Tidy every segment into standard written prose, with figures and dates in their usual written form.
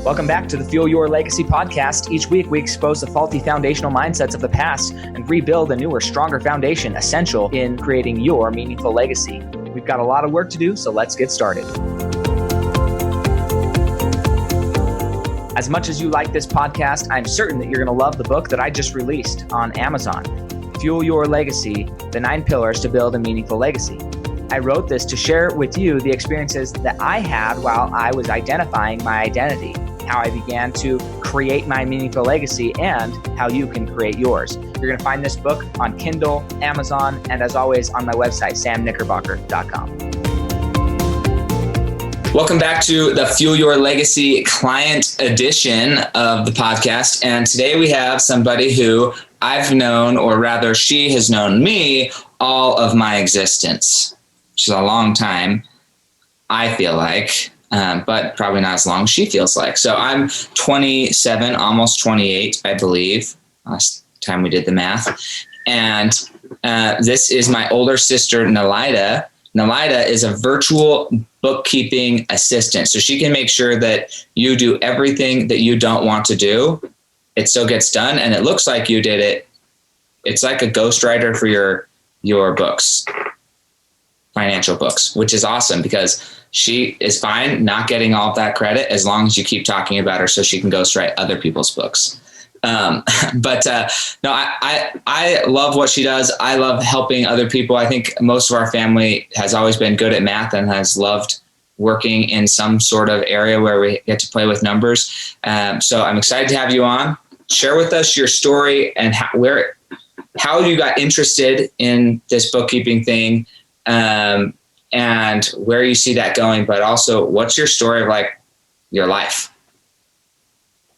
Welcome back to the Fuel Your Legacy podcast. Each week, we expose the faulty foundational mindsets of the past and rebuild a newer, stronger foundation essential in creating your meaningful legacy. We've got a lot of work to do, so let's get started. As much as you like this podcast, I'm certain that you're going to love the book that I just released on Amazon, Fuel Your Legacy, The 9 Pillars to Build a Meaningful Legacy. I wrote this to share with you the experiences that I had while I was identifying my identity, how I began to create my meaningful legacy, and how you can create yours. You're going to find this book on Kindle, Amazon, and as always on my website, samknickerbocker.com. Welcome back to the Fuel Your Legacy client edition of the podcast. And today we have somebody who I've known, or rather she has known me all of my existence. Which is a long time, I feel like, but probably not as long as she feels like. So I'm 27, almost 28, I believe, last time we did the math. And this is my older sister, Nalihda. Nalihda is a virtual bookkeeping assistant. So she can make sure that you do everything that you don't want to do. It still gets done, and it looks like you did it. It's like a ghostwriter for your books. Financial books, which is awesome because she is fine not getting all of that credit as long as you keep talking about her so she can ghostwrite other people's books. No, I love what she does. I love helping other people. I think most of our family has always been good at math and has loved working in some sort of area where we get to play with numbers. So I'm excited to have you on. Share with us your story and how you got interested in this bookkeeping thing. And where you see that going, but also what's your story of like your life?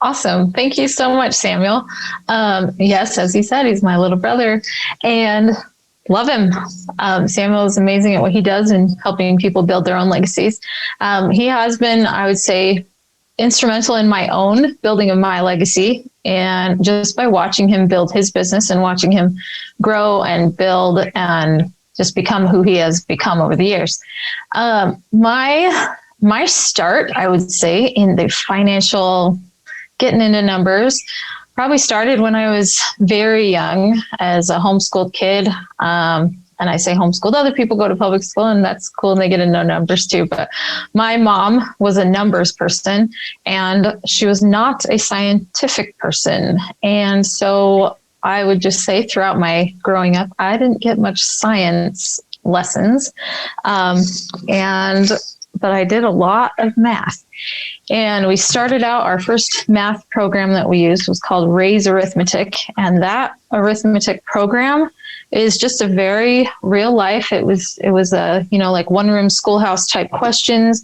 Awesome. Thank you so much, Samuel. Yes, as you said, he's my little brother and love him. Samuel is amazing at what he does and helping people build their own legacies. He has been, I would say, instrumental in my own building of my legacy. And just by watching him build his business and watching him grow and build and just become who he has become over the years. My start, I would say, in the financial, getting into numbers, probably started when I was very young as a homeschooled kid. And I say homeschooled, other people go to public school and that's cool and they get to know numbers too. But my mom was a numbers person and she was not a scientific person. And so I would just say throughout my growing up, I didn't get much science lessons, but I did a lot of math. And we started out, our first math program that we used was called Raise Arithmetic. And that arithmetic program is just a very real life. It was a, like one room schoolhouse type questions.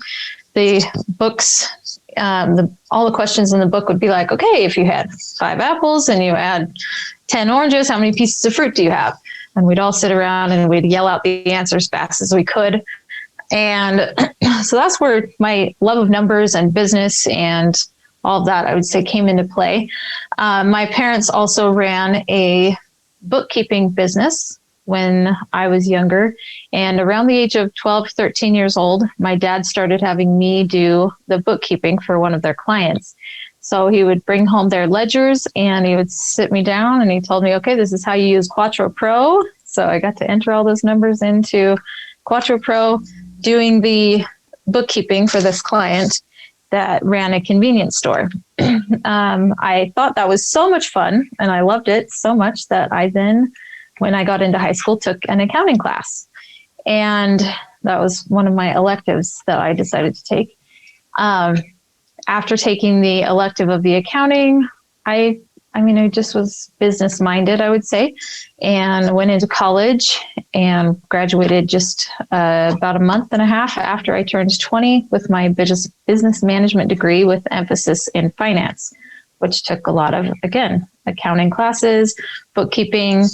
The books, all the questions in the book would be like, okay, if you had 5 apples and you had 10 oranges, how many pieces of fruit do you have? And we'd all sit around and we'd yell out the answers fast as we could. And so that's where my love of numbers and business and all of that, I would say, came into play. My parents also ran a bookkeeping business when I was younger. And around the age of 12, 13 years old, my dad started having me do the bookkeeping for one of their clients. So he would bring home their ledgers and he would sit me down and he told me, okay, this is how you use Quattro Pro. So I got to enter all those numbers into Quattro Pro, doing the bookkeeping for this client that ran a convenience store. I thought that was so much fun and I loved it so much that I then, when I got into high school, took an accounting class. And that was one of my electives that I decided to take. After taking the elective of the accounting, I just was business minded, I would say, and went into college and graduated just about a month and a half after I turned 20 with my business management degree with emphasis in finance, which took a lot of, again, accounting classes, bookkeeping.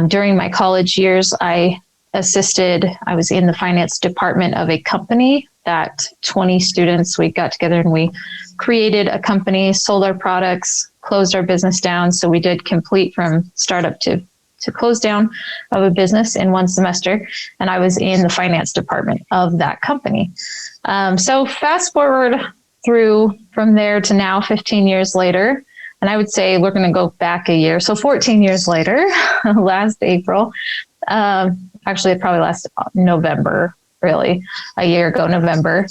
During my college years, I was in the finance department of a company that 20 students, we got together and we created a company, sold our products, closed our business down. So we did complete from startup to close down of a business in one semester. And I was in the finance department of that company. So fast forward through from there to now, 15 years later. And I would say we're going to go back a year. So 14 years later, last April, actually, it probably last November, really, a year ago, November.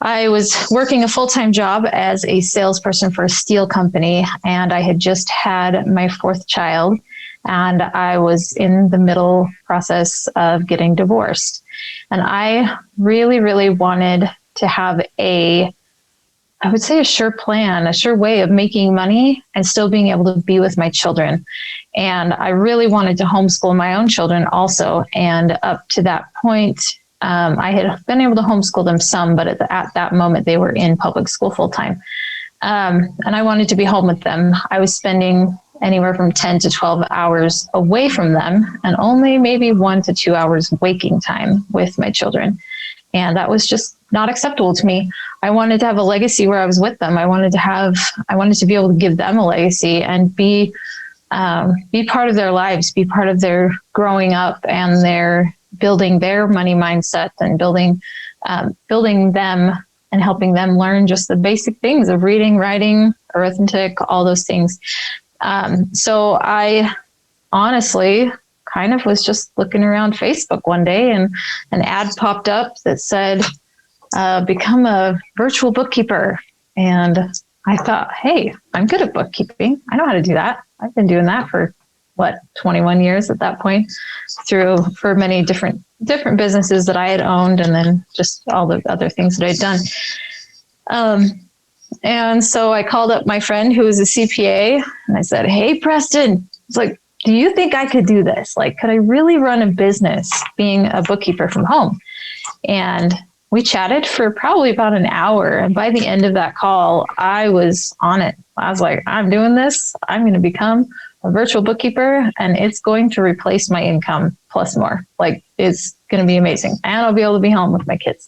I was working a full-time job as a salesperson for a steel company, and I had just had my fourth child, and I was in the middle process of getting divorced. And I really, really wanted to have a sure plan, a sure way of making money and still being able to be with my children. And I really wanted to homeschool my own children also. And up to that point, I had been able to homeschool them some, but at that moment, they were in public school full time. And I wanted to be home with them. I was spending anywhere from 10 to 12 hours away from them and only maybe 1 to 2 hours waking time with my children. And that was just not acceptable to me. I wanted to have a legacy where I was with them. I wanted to be able to give them a legacy and be part of their lives, be part of their growing up and their building their money mindset and building them and helping them learn just the basic things of reading, writing, arithmetic, all those things. So I honestly kind of was just looking around Facebook one day and an ad popped up that said, become a virtual bookkeeper. And I thought, hey, I'm good at bookkeeping. I know how to do that. I've been doing that for 21 years at that point for many different businesses that I had owned. And then just all the other things that I'd done. And so I called up my friend who was a CPA and I said, hey, Preston, it's like, do you think I could do this? Like, could I really run a business being a bookkeeper from home? And we chatted for probably about an hour. And by the end of that call, I was on it. I was like, I'm doing this. I'm going to become a virtual bookkeeper and it's going to replace my income plus more. Like, it's going to be amazing. And I'll be able to be home with my kids.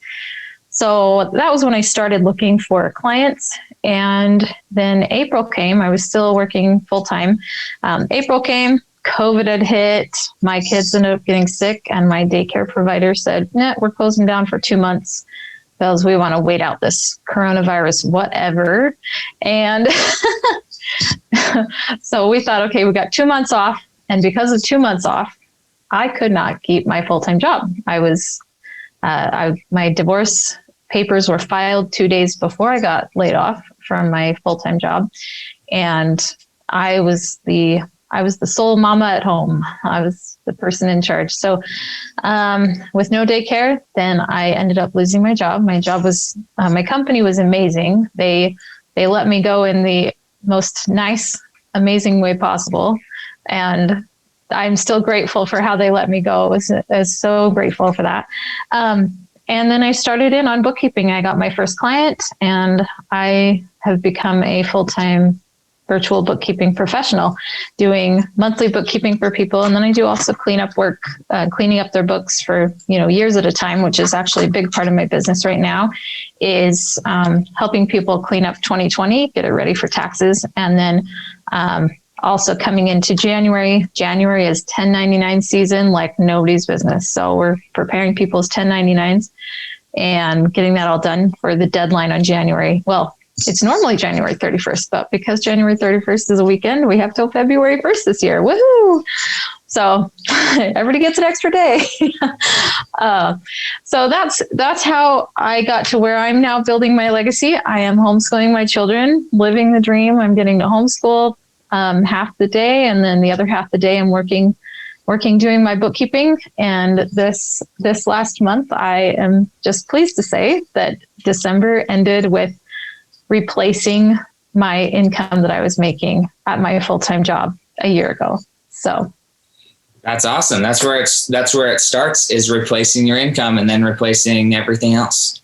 So that was when I started looking for clients. And then April came. I was still working full time. April came. COVID had hit. My kids ended up getting sick, and my daycare provider said, nah, we're closing down for 2 months because we want to wait out this coronavirus, whatever. And so we thought, okay, we got 2 months off. And because of 2 months off, I could not keep my full-time job. My divorce papers were filed 2 days before I got laid off from my full-time job. And I was the sole mama at home. I was the person in charge. So with no daycare, then I ended up losing my job. My job was, my company was amazing. They let me go in the most nice, amazing way possible. And I'm still grateful for how they let me go. I was so grateful for that. And then I started in on bookkeeping. I got my first client and I have become a full-time virtual bookkeeping professional, doing monthly bookkeeping for people. And then I do also cleanup work, cleaning up their books for, years at a time, which is actually a big part of my business right now, is helping people clean up 2020, get it ready for taxes. And then also coming into January is 1099 season like nobody's business. So we're preparing people's 1099s and getting that all done for the deadline on January. Well, it's normally January 31st, but because January 31st is a weekend, we have till February 1st this year. Woohoo! So everybody gets an extra day. So that's how I got to where I'm now building my legacy. I am homeschooling my children, living the dream. I'm getting to homeschool half the day, and then the other half the day I'm working doing my bookkeeping. And this last month, I am just pleased to say that December ended with replacing my income that I was making at my full-time job a year ago. So that's awesome. That's where it starts, is replacing your income and then replacing everything else.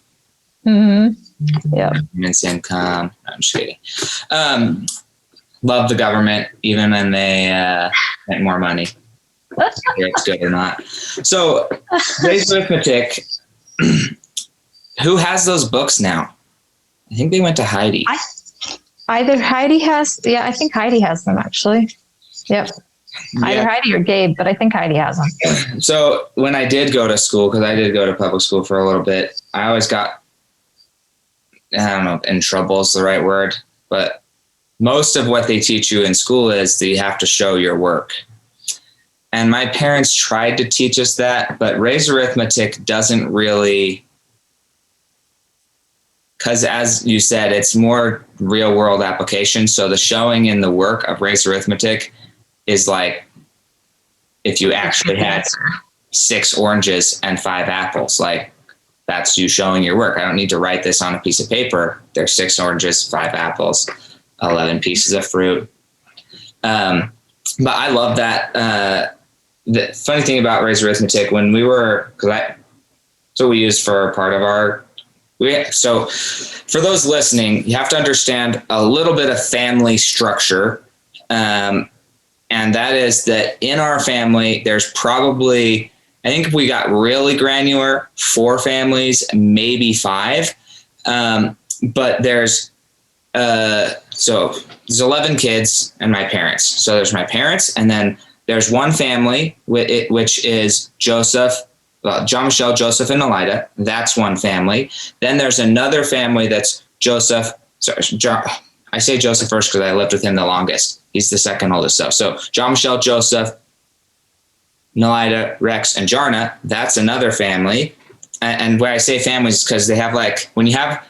Mm-hmm. Yeah. Government's income. No, I'm just kidding. Love the government, even when they make more money. Whether it's good or not. So, Raise Arithmetic, who has those books now? I think they went to Heidi. Either Heidi has, I think Heidi has them actually. Yep. Either Heidi or Gabe, but I think Heidi has them. So when I did go to school, because I did go to public school for a little bit, I always got I don't know if in trouble is the right word, but most of what they teach you in school is that you have to show your work. And my parents tried to teach us that, but raise arithmetic doesn't really, because as you said, it's more real world application. So the showing in the work of raise arithmetic is like if you actually had 6 oranges and 5 apples, like that's you showing your work. I don't need to write this on a piece of paper. There's 6 oranges, 5 apples, 11 pieces of fruit. But I love that. The funny thing about raise arithmetic, when we were, so we used for part of our, so for those listening, you have to understand a little bit of family structure. And that is that in our family, there's probably, I think if we got really granular, 4 families, maybe 5. But there's 11 kids and my parents. So there's my parents, and then there's one family which is Joseph, John, Michelle, Joseph, and Nalihda. That's one family. Then there's another family that's Joseph. Sorry, John, I say Joseph first because I lived with him the longest. He's the second oldest. So John, Michelle, Joseph, Nalihda, Rex, and Jarna, that's another family. And where I say families is because they have, like, when you have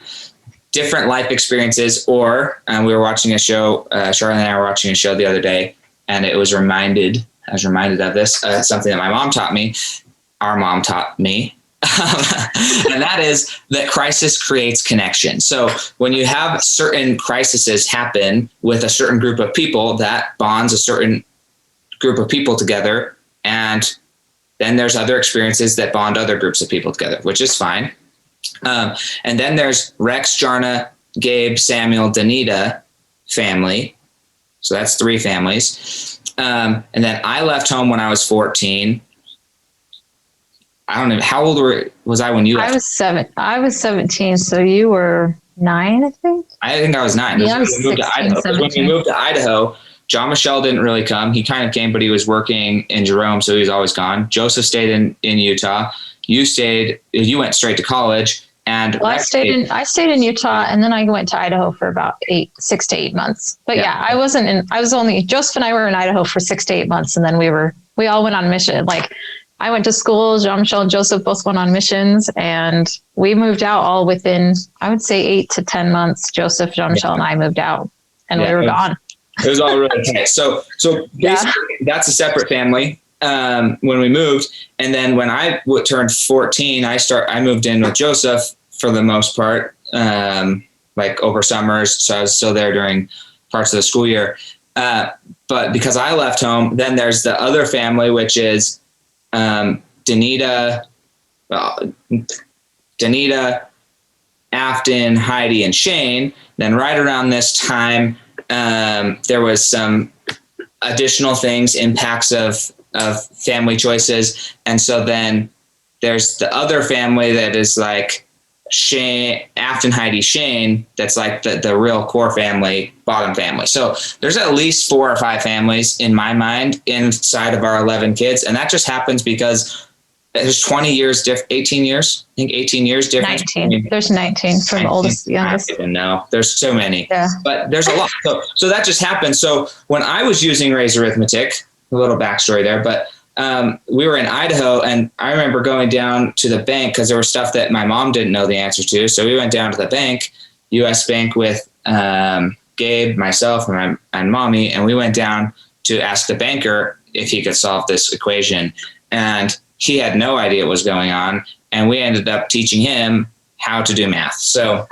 different life experiences, or we were watching a show, Charlotte and I were watching a show the other day, and I was reminded of this, something that my mom taught me, our mom taught me, and that is that crisis creates connection. So when you have certain crises happen with a certain group of people, that bonds a certain group of people together. And then there's other experiences that bond other groups of people together, which is fine. And then there's Rex, Jarna, Gabe, Samuel, Danita family. So that's 3 families. And then I left home when I was 14. I don't know. How old was I when you left? I was 17. So you were 9, I think. I think I was 9. Yeah, I was 16, 17. When we moved to Idaho, John Michelle didn't really come. He kind of came, but he was working in Jerome, so he was always gone. Joseph stayed in Utah. You went straight to college. And I stayed in Utah, and then I went to Idaho for about 6 to 8 months. But Joseph and I were in Idaho for 6 to 8 months. And then we all went on mission. Like, I went to school, John, Michelle, and Joseph both went on missions, and we moved out all within, I would say, 8 to 10 months. Joseph, John, Michelle, and I moved out, and we were gone. It was all really tight. So basically, that's a separate family when we moved. And then when I turned 14, I moved in with Joseph for the most part, like over summers. So I was still there during parts of the school year. But because I left home, then there's the other family, which is Danita, Afton, Heidi, and Shane. Then right around this time, there was some additional things, impacts of family choices. And so then there's the other family that is like Shane, Afton, Heidi, Shane. That's like the real core family, bottom family. So there's at least 4 or 5 families in my mind inside of our 11 kids. And that just happens because there's 20 years, 18 years, I think 18 years difference. 19. There's 19 from 19, oldest to youngest. I don't even know. There's so many, but there's a lot. So that just happened. So when I was using raise arithmetic, a little backstory there, but we were in Idaho, and I remember going down to the bank because there was stuff that my mom didn't know the answer to. So we went down to the bank, US Bank, with Gabe, myself, and mommy, and we went down to ask the banker if he could solve this equation. And he had no idea what was going on, and we ended up teaching him how to do math. So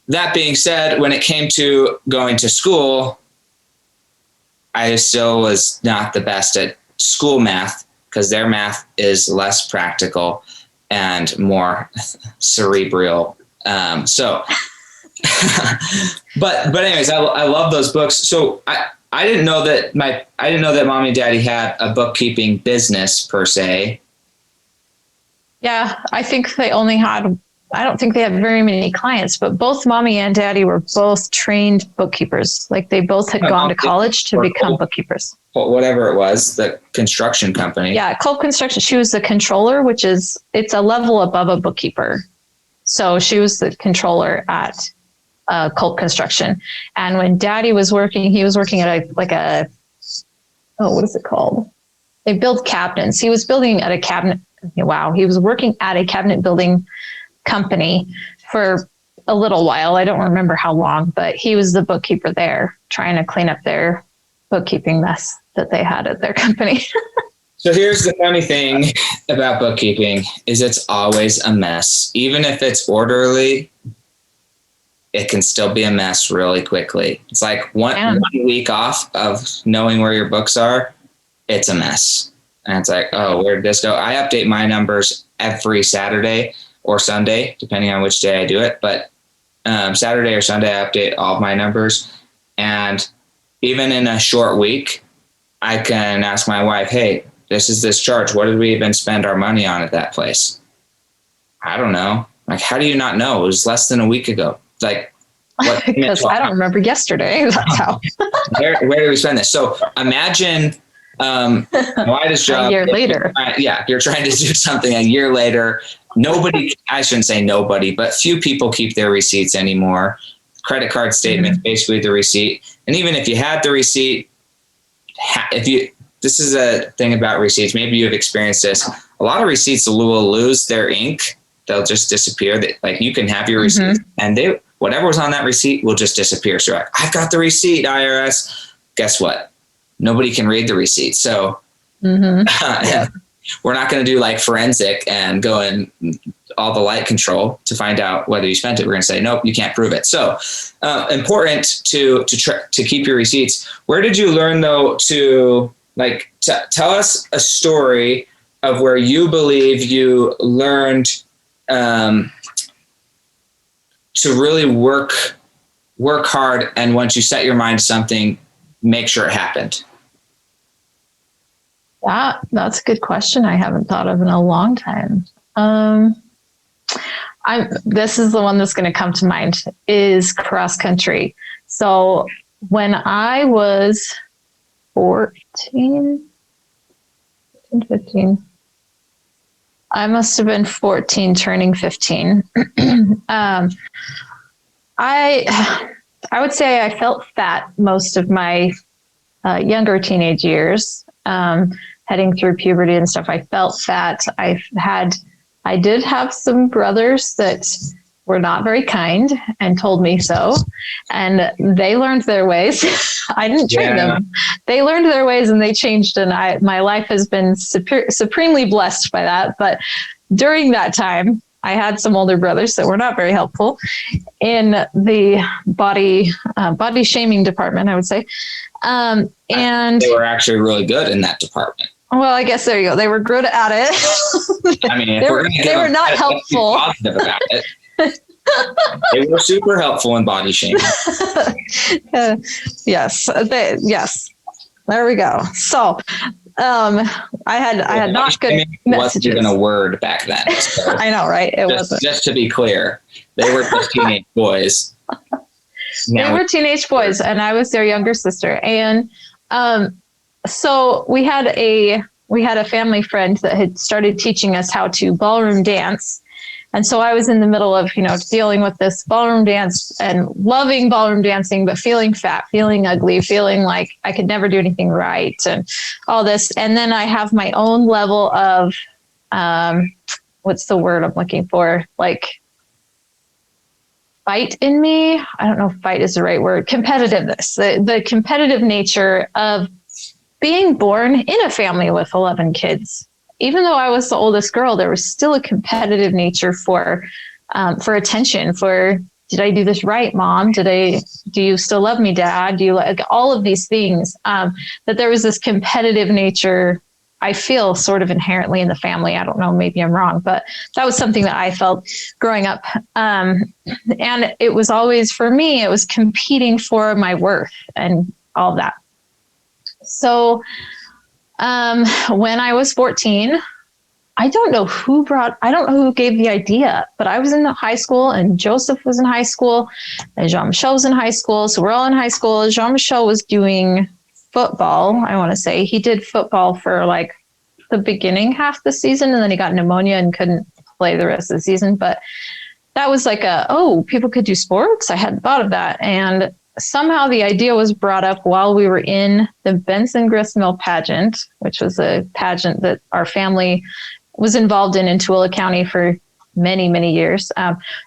that being said, when it came to going to school, I still was not the best at school math because their math is less practical and more cerebral. But anyways, I love those books. So I didn't know that mommy and daddy had a bookkeeping business per se. Yeah, I think they only had, I don't think they had very many clients, but both mommy and daddy were both trained bookkeepers. Like, they both had gone to college to become bookkeepers. Whatever it was, the construction company. Yeah, Culp Construction. She was the controller, it's a level above a bookkeeper. So she was the controller at Colt Construction. And when Daddy was working, he was working at what is it called? They build cabinets. He was building at a cabinet. Wow. He was working at a cabinet building company for a little while. I don't remember how long, but he was the bookkeeper there trying to clean up their bookkeeping mess that they had at their company. So here's the funny thing about bookkeeping is it's always a mess. Even if it's orderly, it can still be a mess really quickly. It's like one week off of knowing where your books are, it's a mess. And it's like, oh, where did this go? I update my numbers every Saturday or Sunday, depending on which day I do it. But Saturday or Sunday, I update all of my numbers. And even in a short week, I can ask my wife, hey, this is this charge. What did we even spend our money on at that place? I don't know. Like, how do you not know? It was less than a week ago. Like, what? Because I don't remember yesterday. That's how. where did we spend this? So imagine Nalida's job. A year later. If you're trying to do something a year later, I shouldn't say nobody, but few people keep their receipts anymore. Credit card statement, basically the receipt. And even if you had the receipt, this is a thing about receipts. Maybe you've experienced this. A lot of receipts will lose their ink. They'll just disappear. Like you can have your receipt and whatever was on that receipt will just disappear. So I've got the receipt, IRS. Guess what? Nobody can read the receipt. So we're not going to do like forensic and go in all the light control to find out whether you spent it. We're going to say, nope, you can't prove it. So important to keep your receipts. Where did you learn though to tell us a story of where you believe you learned to really work hard, and once you set your mind to something, make sure it happened? That's a good question. I haven't thought of in a long time. This is the one that's going to come to mind is cross country. So when I was 15, I must have been 14 turning 15. I would say I felt fat most of my younger teenage years, heading through puberty and stuff. I felt fat. I did have some brothers that were not very kind and told me so, and they learned their ways. I didn't train them. They learned their ways and they changed, and my life has been supremely blessed by that. But during that time, I had some older brothers that were not very helpful in the body shaming department, I would say. And they were actually really good in that department. Well, I guess there you go. They were good at it. I mean, they were not helpful. Positive about it. They were super helpful in body shaming. Yes. There we go. So, I had not good messages. Wasn't even a word back then. So I know, right? It wasn't. Just to be clear, they were just teenage boys. They were teenage boys, and I was their younger sister. And so we had a family friend that had started teaching us how to ballroom dance. And so I was in the middle of, dealing with this ballroom dance and loving ballroom dancing, but feeling fat, feeling ugly, feeling like I could never do anything right and all this. And then I have my own level of, what's the word I'm looking for? Like fight in me. I don't know if fight is the right word. Competitiveness, the competitive nature of being born in a family with 11 kids. Even though I was the oldest girl, there was still a competitive nature for attention, for, did I do this right, Mom? Do you still love me, Dad? Do you like all of these things? That there was this competitive nature, I feel, sort of inherently in the family. I don't know, maybe I'm wrong, but that was something that I felt growing up. And it was always, for me, it was competing for my worth and all of that. So when I was 14, I don't know who gave the idea, but I was in high school and Joseph was in high school and Jean-Michel was in high school. So we're all in high school. Jean-Michel was doing football. I want to say he did football for like the beginning half the season, and then he got pneumonia and couldn't play the rest of the season. But that was like people could do sports. I hadn't thought of that. And somehow the idea was brought up while we were in the Benson Gristmill pageant, which was a pageant that our family was involved in Tooele County for many, many years.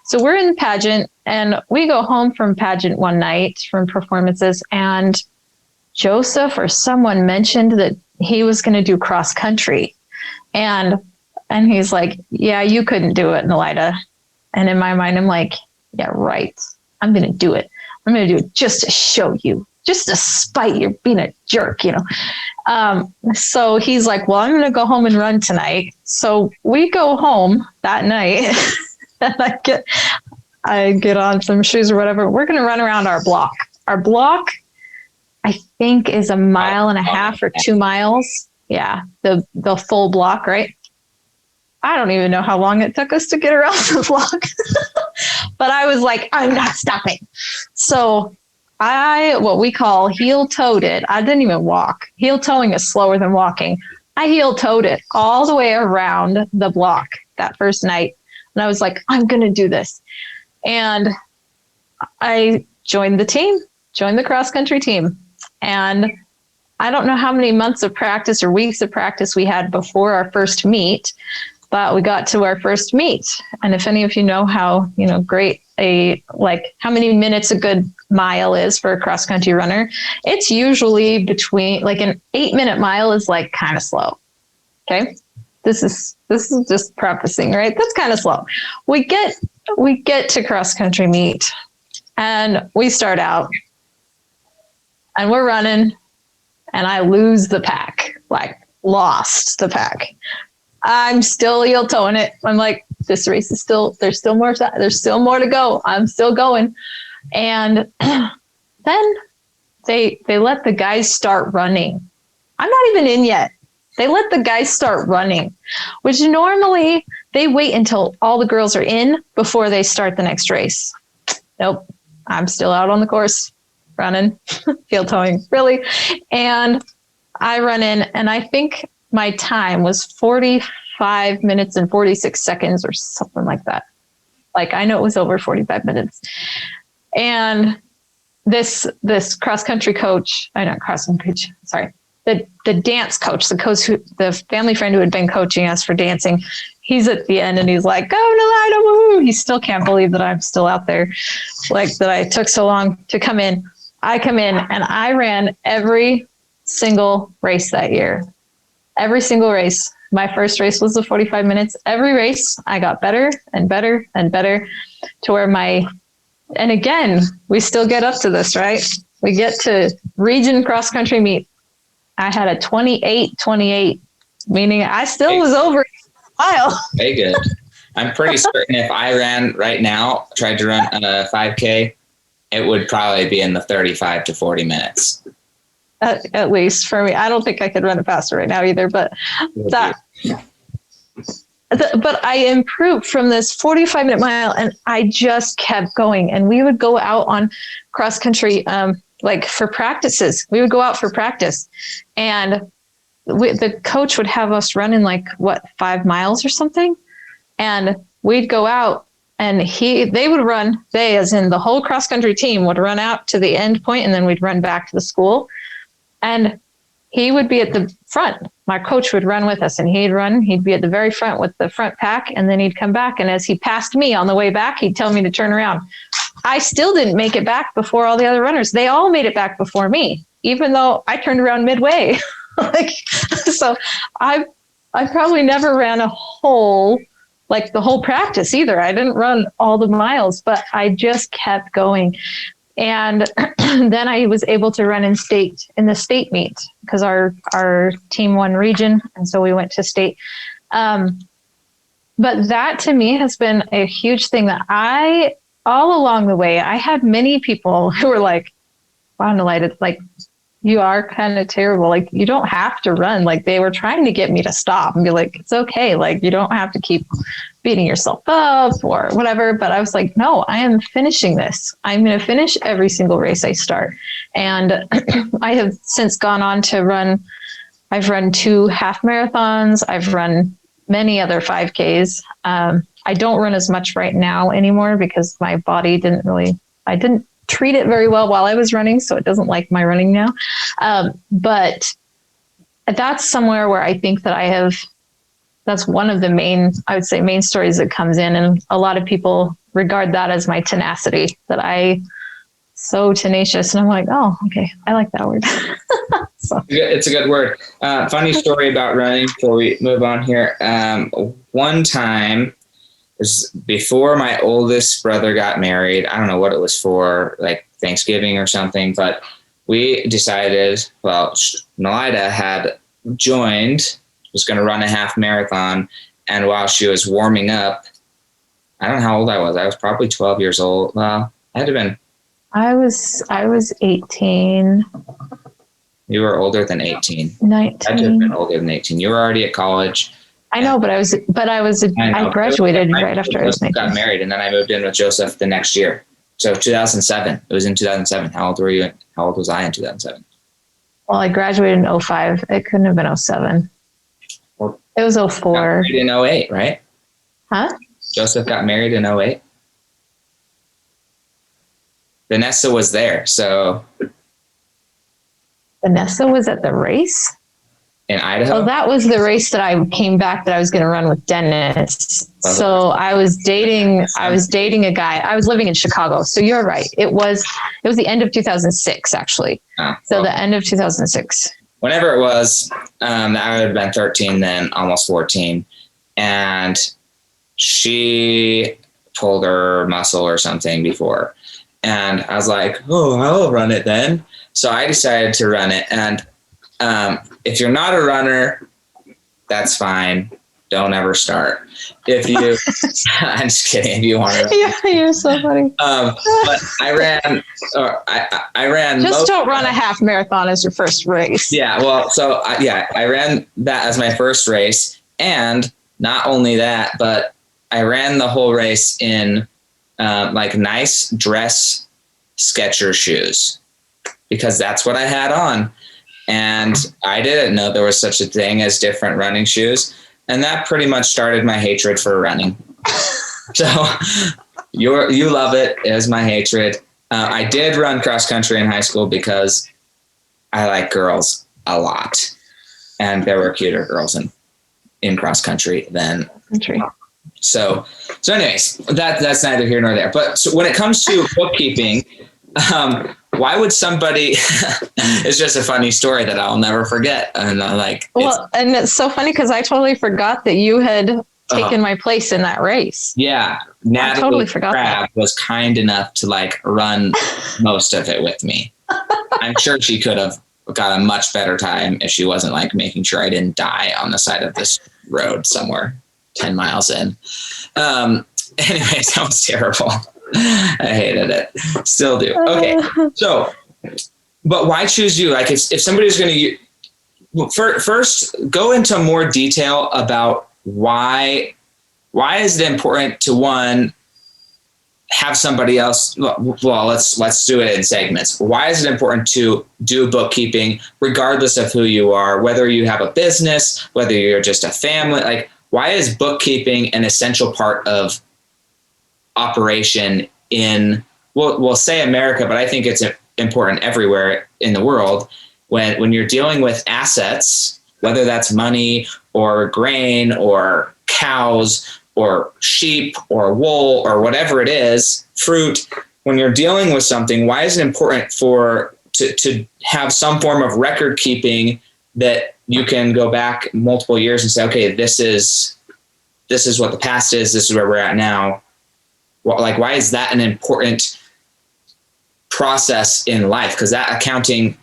So we're in the pageant, and we go home from pageant one night from performances, and Joseph or someone mentioned that he was going to do cross country. And he's like, yeah, you couldn't do it, Nalihda. And in my mind, I'm like, yeah, right. I'm going to do it. I'm going to do it just to show you, just to spite you're being a jerk, So he's like, well, I'm going to go home and run tonight. So we go home that night and I get on some shoes or whatever. We're going to run around our block. Our block, I think, is 1.5 miles or 2 miles. Yeah. The full block, right? I don't even know how long it took us to get around the block, but I was like, I'm not stopping. So what we call heel-toed it. I didn't even walk. Heel-toeing is slower than walking. I heel-toed it all the way around the block that first night. And I was like, I'm going to do this. And I joined the cross-country team. And I don't know how many months of practice or weeks of practice we had before our first meet, but we got to our first meet. And if any of you know how, great how many minutes a good mile is for a cross country runner, it's usually between an 8-minute mile is kind of slow. Okay. This is just prefacing, right? That's kind of slow. We get to cross country meet and we start out and we're running and I lose the pack, lost the pack. I'm still heel-toeing it. I'm like, this race is there's still more to go. I'm still going. And then they let the guys start running. I'm not even in yet. They let the guys start running, which normally they wait until all the girls are in before they start the next race. Nope. I'm still out on the course running, heel-toeing, really. And I run in, and I think my time was 45 minutes and 46 seconds or something like that. I know it was over 45 minutes. And this cross-country coach, the dance coach, the family friend who had been coaching us for dancing, he's at the end and he's like, go Nalihda, woo! He still can't believe that I'm still out there, that I took so long to come in. I come in and I ran every single race that year. Every single race. My first race was the 45 minutes. Every race, I got better and better and better to where and again, we still get up to this, right? We get to region cross-country meet. I had a 28, meaning I still was over a mile. Very good. I'm pretty certain if I ran right now, tried to run a 5K, it would probably be in the 35 to 40 minutes. At least for me. I don't think I could run it faster right now either, but but I improved from this 45-minute mile and I just kept going. And we would go out on cross country, for practices. We would go out for practice and the coach would have us running 5 miles or something. And we'd go out and they, as in the whole cross country team, would run out to the end point and then we'd run back to the school. And he would be at the front. My coach would run with us and he'd be at the very front with the front pack. And then he'd come back. And as he passed me on the way back, he'd tell me to turn around. I still didn't make it back before all the other runners. They all made it back before me, even though I turned around midway. So I probably never ran the whole practice either. I didn't run all the miles, but I just kept going. And then I was able to run in the state meet because our team won region. And so we went to state. But that to me has been a huge thing that all along the way, I had many people who were like, wow, Nalihda, you are kind of terrible. You don't have to run. They were trying to get me to stop and be like, it's okay. You don't have to keep beating yourself up or whatever. But I was like, no, I am finishing this. I'm going to finish every single race I start. And I have since gone on to I've run 2 half marathons. I've run many other 5Ks. I don't run as much right now anymore because my body I didn't treat it very well while I was running, so it doesn't like my running now. But that's somewhere where I think that that's one of the main stories that comes in. And a lot of people regard that as my tenacity, that so tenacious. And I'm like, oh, okay. I like that word. So. It's a good word. Funny story about running before we move on here. One time, was before my oldest brother got married. I don't know what it was for, like Thanksgiving or something, but we decided, Nalihda had joined, was going to run a half marathon. And while she was warming up, I don't know how old I was. I was probably 12 years old. Well, I had to have been. I was 18. You were older than 18. 19. I had to have been older than 18. You were already at college. I know, but I graduated right after I was 19. Got married, and then I moved in with Joseph the next year. So 2007. It was in 2007. How old were you? How old was I in 2007? Well, I graduated in 2005. It couldn't have been 2007. Well, it was 2004. Got married in 2008, right? Huh? Joseph got married in 2008. Vanessa was there, so. Vanessa was at the race? In Idaho? Oh, that was the race that I came back that I was going to run with Dennis. So I was dating a guy. I was living in Chicago. So you're right. It was the end of 2006, actually. The end of 2006. Whenever it was, I would have been 13 then, almost 14. And she pulled her muscle or something before. And I was like, oh, I'll run it then. So I decided to run it. And if you're not a runner, that's fine. Don't ever start. If you, I'm just kidding. If you want to, yeah, you're so funny. But I ran. Just don't run a half marathon as your first race. Yeah. Well, so I ran that as my first race, and not only that, but I ran the whole race in like nice dress Skechers shoes because that's what I had on. And I didn't know there was such a thing as different running shoes. And that pretty much started my hatred for running. So you love it. It was my hatred. I did run cross country in high school because I like girls a lot. And there were cuter girls in cross country than. Country. So anyways, that's neither here nor there. But so when it comes to bookkeeping, why would somebody, it's just a funny story that I'll never forget. And and it's so funny because I totally forgot that you had taken my place in that race. Yeah. Natalie totally forgot Crab was kind enough to run most of it with me. I'm sure she could have got a much better time if she wasn't making sure I didn't die on the side of this road somewhere 10 miles in. Anyways, that was terrible. I hated it. Still do. Okay. So, but why choose you? If somebody's going to first go into more detail about why is it important to one, have somebody else. Well, let's do it in segments. Why is it important to do bookkeeping regardless of who you are, whether you have a business, whether you're just a family, why is bookkeeping an essential part of operation in, we'll say America, but I think it's important everywhere in the world when you're dealing with assets, whether that's money or grain or cows or sheep or wool or whatever it is, fruit. When you're dealing with something, why is it important to have some form of record keeping that you can go back multiple years and say, okay, this is what the past is. This is where we're at now. Why is that an important process in life? Because that accounting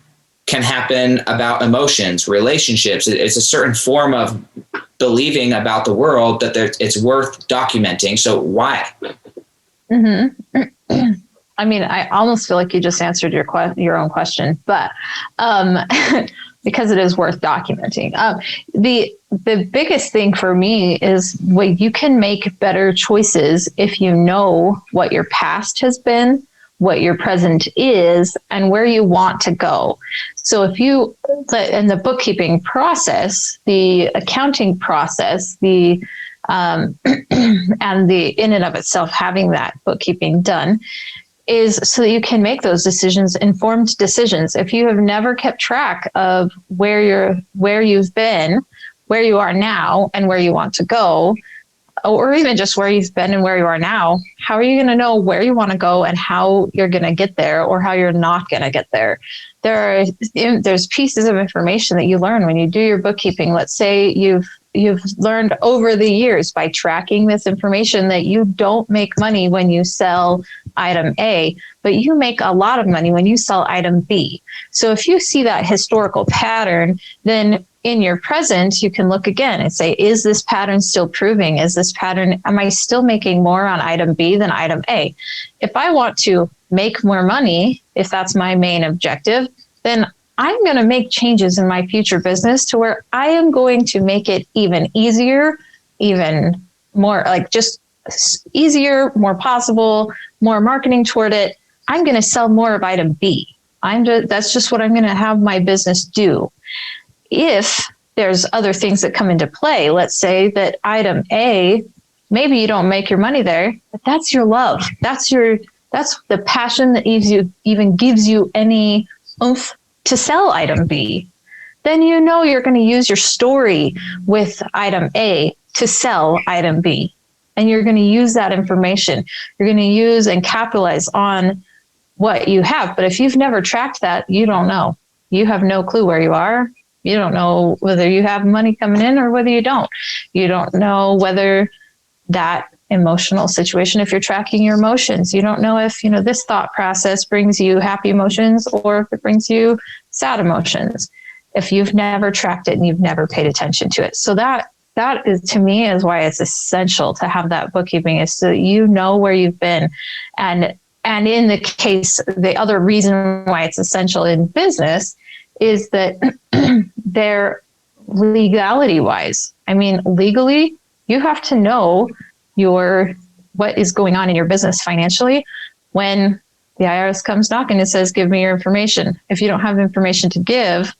can happen about emotions, relationships. It's a certain form of believing about the world that it's worth documenting. So why? Mm-hmm. I mean, I almost feel like you just answered your own question, but because it is worth documenting. The biggest thing for me is you can make better choices if you know what your past has been, what your present is and where you want to go. So if you, in the bookkeeping process, the accounting process, the and the in and of itself having that bookkeeping done is so that you can make those decisions, informed decisions. If you have never kept track of where you've been, where you are now, and where you want to go, or even just where you've been and where you are now, how are you going to know where you want to go and how you're going to get there, or how you're not going to get there? There's pieces of information that you learn when you do your bookkeeping. Let's say you've learned over the years by tracking this information that you don't make money when you sell item A, but you make a lot of money when you sell item B. So if you see that historical pattern, then in your present, you can look again and say, is this pattern still proving? Am I still making more on item B than item A? If I want to make more money, if that's my main objective, then I'm going to make changes in my future business to where I am going to make it even easier, even more like just easier, more possible, more marketing toward it. I'm going to sell more of item B. That's just what I'm going to have my business do. If there's other things that come into play, let's say that item A, maybe you don't make your money there, but that's your love. That's the passion that even gives you any oomph to sell item B. Then you know you're going to use your story with item A to sell item B. And you're going to use that information. You're going to use and capitalize on what you have. But if you've never tracked that, you don't know. You have no clue where you are. You don't know whether you have money coming in or whether you don't. You don't know whether that emotional situation, if you're tracking your emotions, you don't know if, this thought process brings you happy emotions or if it brings you sad emotions, if you've never tracked it and you've never paid attention to it. So that is, to me, is why it's essential to have that bookkeeping, is so that you know where you've been. And in the case, the other reason why it's essential in business is that they're legality wise. I mean, legally, you have to know what is going on in your business financially when the IRS comes knocking and says, give me your information. If you don't have information to give,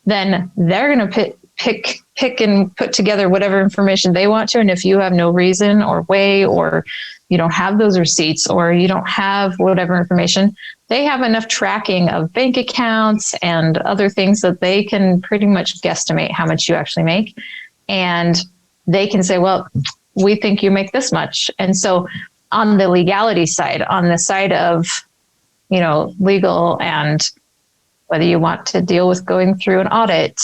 then they're going to pick and put together whatever information they want to. And if you have no reason or way, or you don't have those receipts, or you don't have whatever information, they have enough tracking of bank accounts and other things that they can pretty much guesstimate how much you actually make. And they can say, well, we think you make this much. And so on the legality side, on the side of, legal, and whether you want to deal with going through an audit,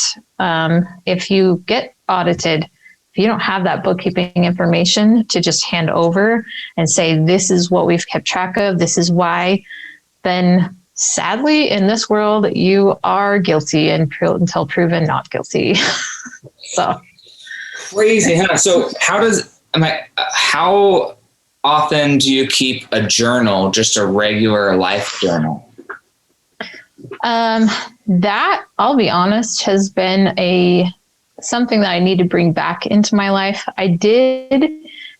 if you get audited, if you don't have that bookkeeping information to just hand over and say, this is what we've kept track of, this is why, then sadly, in this world, you are guilty until proven not guilty. So crazy, huh? So how often do you keep a journal, just a regular life journal? That, I'll be honest, has been something that I need to bring back into my life. I did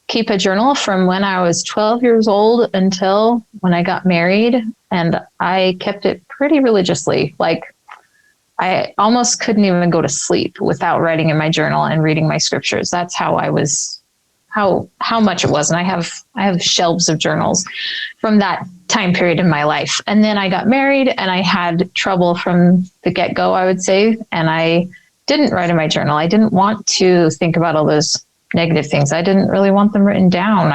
keep a journal from when I was 12 years old until when I got married, and I kept it pretty religiously. Like, I almost couldn't even go to sleep without writing in my journal and reading my scriptures. That's how I was, how much it was. And I have shelves of journals from that time period in my life. And then I got married and I had trouble from the get-go, I would say. And I didn't write in my journal. I didn't want to think about all those negative things. I didn't really want them written down.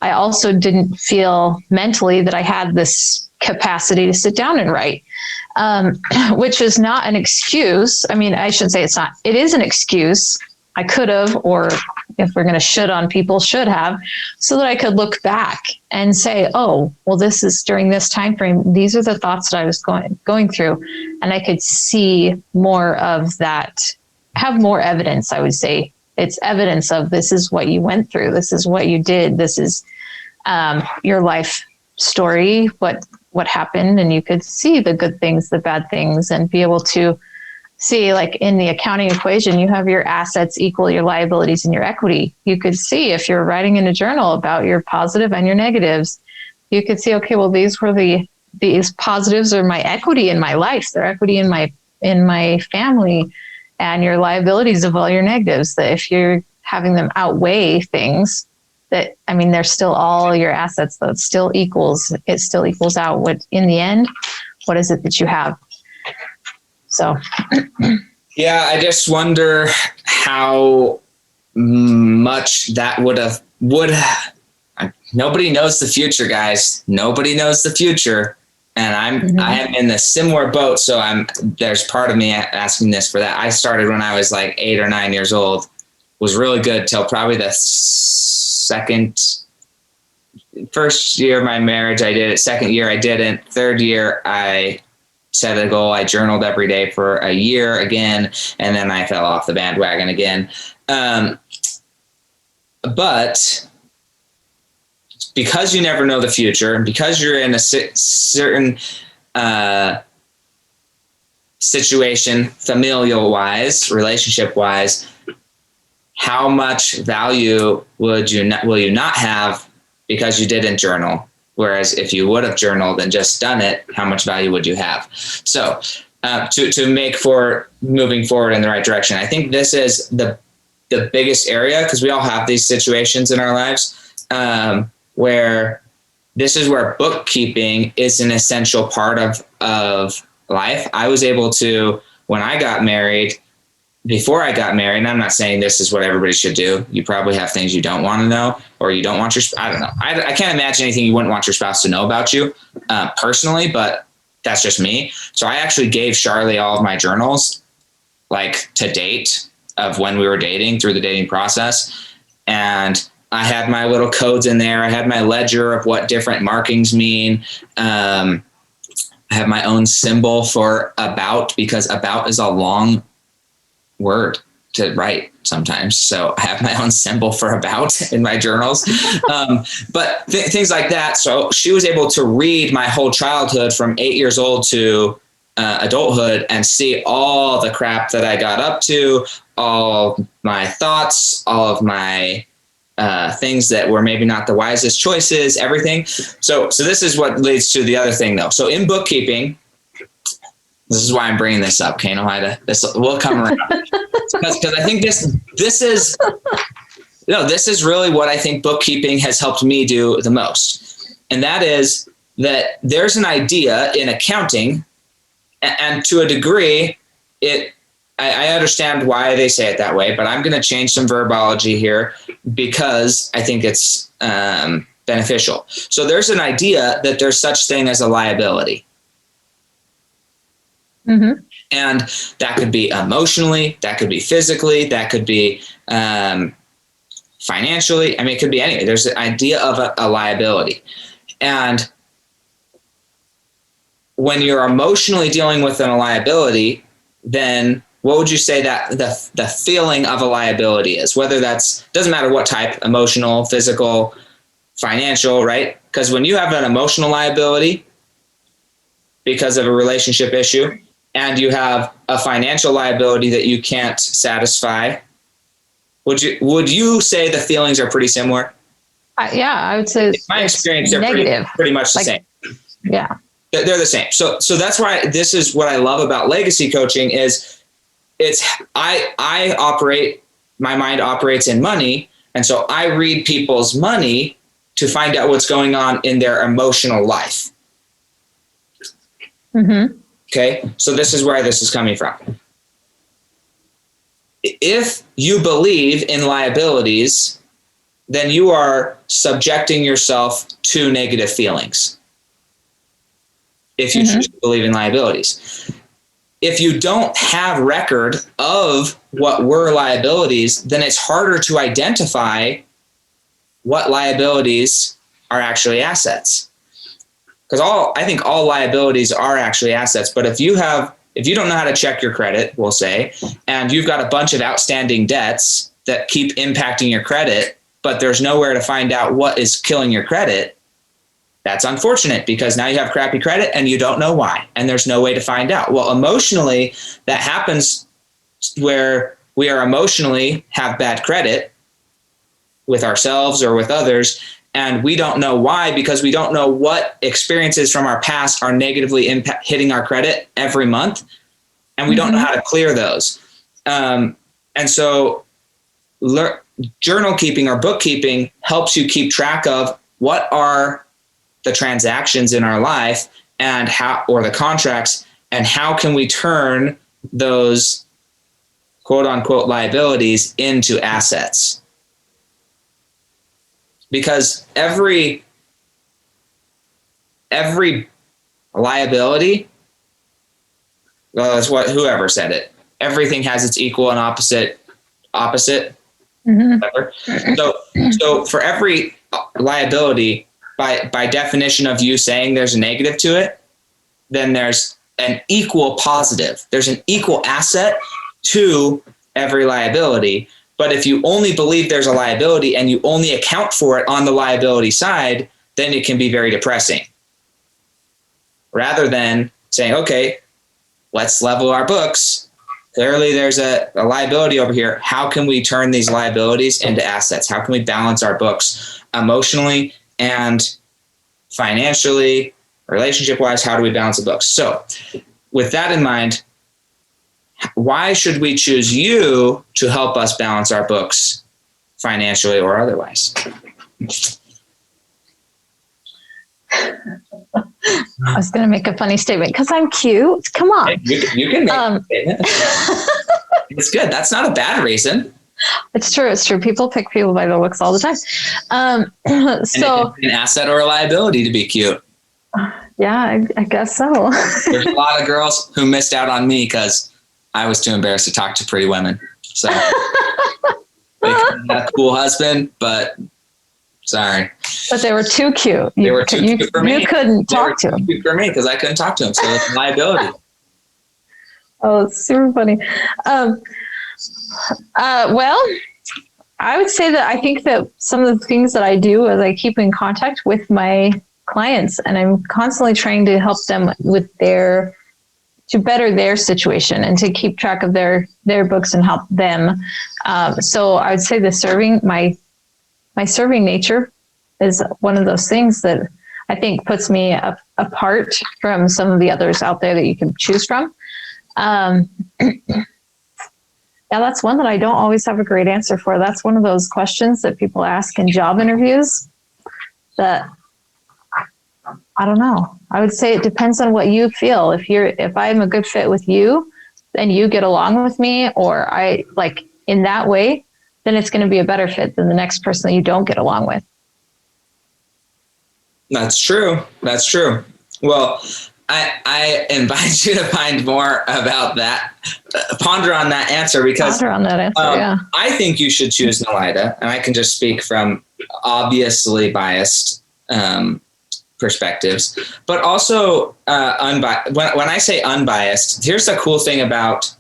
I also didn't feel mentally that I had this capacity to sit down and write, which is not an excuse. I mean, I shouldn't say it's not. It is an excuse. I could have, or if we're going to should on people, should have, so that I could look back and say, oh, well, this is during this time frame. These are the thoughts that I was going through. And I could see more of that, have more evidence, I would say. It's evidence of this is what you went through. This is what you did. This is your life story, what happened. And you could see the good things, the bad things, and be able to see, like in the accounting equation, you have your assets equal your liabilities and your equity. You could see if you're writing in a journal about your positive and your negatives, you could see, okay, well, these positives are my equity in my life. They're equity in my family, and your liabilities of all your negatives. That if you're having them outweigh things, that, I mean, they're still all your assets. That it still equals out. What in the end, what is it that you have? So, yeah, I just wonder how much that would. Nobody knows the future, guys. Nobody knows the future. And I am in a similar boat. So there's part of me asking this for that. I started when I was like 8 or 9 years old, was really good till probably the first year of my marriage. I did it. Second year, I didn't. Third year, I set a goal. I journaled every day for a year again. And then I fell off the bandwagon again. But because you never know the future, and because you're in a certain situation, familial wise, relationship wise, how much value will you not have because you didn't journal? Whereas if you would have journaled and just done it, how much value would you have? So to make for moving forward in the right direction, I think this is the biggest area, because we all have these situations in our lives. Where this is where bookkeeping is an essential part of life. I was able to, when I got married, before I got married, and I'm not saying this is what everybody should do. You probably have things you don't want to know, or you don't want I don't know. I can't imagine anything you wouldn't want your spouse to know about you personally, but that's just me. So I actually gave Charlie all of my journals, like to date of when we were dating, through the dating process. And I had my little codes in there. I had my ledger of what different markings mean. I have my own symbol for about, because about is a long word to write sometimes. So I have my own symbol for about in my journals. But things like that. So she was able to read my whole childhood from 8 years old to adulthood and see all the crap that I got up to, all my thoughts, all of my things that were maybe not the wisest choices, everything. So this is what leads to the other thing, though. So in bookkeeping, this is why I'm bringing this up, okay, Nalihda. This will come around, because I think this is really what I think bookkeeping has helped me do the most, and that is that there's an idea in accounting, and to a degree, I understand why they say it that way, but I'm going to change some verbology here because I think it's beneficial. So there's an idea that there's such thing as a liability. Mm-hmm. And that could be emotionally, that could be physically, that could be financially. I mean, it could be anything. There's an idea of a liability. And when you're emotionally dealing with a liability, then what would you say that the feeling of a liability is? Whether doesn't matter what type, emotional, physical, financial, right? Because when you have an emotional liability because of a relationship issue, and you have a financial liability that you can't satisfy, would you say the feelings are pretty similar? Yeah, I would say in my experience, they're negative. Pretty much the same. Yeah. They're the same. So that's why this is what I love about legacy coaching is I operate, my mind operates in money. And so I read people's money to find out what's going on in their emotional life. Mm-hmm. Okay. So this is where this is coming from. If you believe in liabilities, then you are subjecting yourself to negative feelings. If you choose to believe in liabilities. If you don't have record of what were liabilities, then it's harder to identify what liabilities are actually assets. Because I think all liabilities are actually assets. But if you don't know how to check your credit, we'll say, and you've got a bunch of outstanding debts that keep impacting your credit, but there's nowhere to find out what is killing your credit, that's unfortunate, because now you have crappy credit and you don't know why, and there's no way to find out. Well, emotionally, that happens where we are emotionally have bad credit with ourselves or with others, And we don't know why, because we don't know what experiences from our past are negatively hitting our credit every month. And we don't know how to clear those. And so journal keeping or bookkeeping helps you keep track of what are the transactions in our life and how, or the contracts, and how can we turn those quote unquote liabilities into assets. Because every liability, well, that's what whoever said it. Everything has its equal and opposite. So for every liability, by definition of you saying there's a negative to it, then there's an equal positive. There's an equal asset to every liability. But if you only believe there's a liability and you only account for it on the liability side, then it can be very depressing. Rather than saying, okay, let's level our books. Clearly there's a liability over here. How can we turn these liabilities into assets? How can we balance our books emotionally and financially, relationship-wise? How do we balance the books? So with that in mind, why should we choose you to help us balance our books financially or otherwise? I was going to make a funny statement because I'm cute. Come on. You can make a statement. It's good. That's not a bad reason. It's true. It's true. People pick people by their looks all the time. So an asset or a liability to be cute. Yeah, I guess so. There's a lot of girls who missed out on me because I was too embarrassed to talk to pretty women. So they had a cool husband, but sorry. But they were too cute. They were too cute for me. You couldn't talk to them. Cute for me because I couldn't talk to them. So it's a liability. Oh, it's super funny. Well, I would say that I think that some of the things that I do is I keep in contact with my clients, and I'm constantly trying to help them with to better their situation and to keep track of their books and help them. So I would say my serving nature is one of those things that I think puts me apart from some of the others out there that you can choose from. Yeah, that's one that I don't always have a great answer for. That's one of those questions that people ask in job interviews that I don't know. I would say it depends on what you feel. If I'm a good fit with you, then you get along with me, or I like in that way, then it's going to be a better fit than the next person that you don't get along with. That's true. That's true. Well, I invite you to find more about that. Ponder on that answer because yeah. I think you should choose Nalihda, and I can just speak from obviously biased perspectives, but also unbiased. When I say unbiased, here's the cool thing about,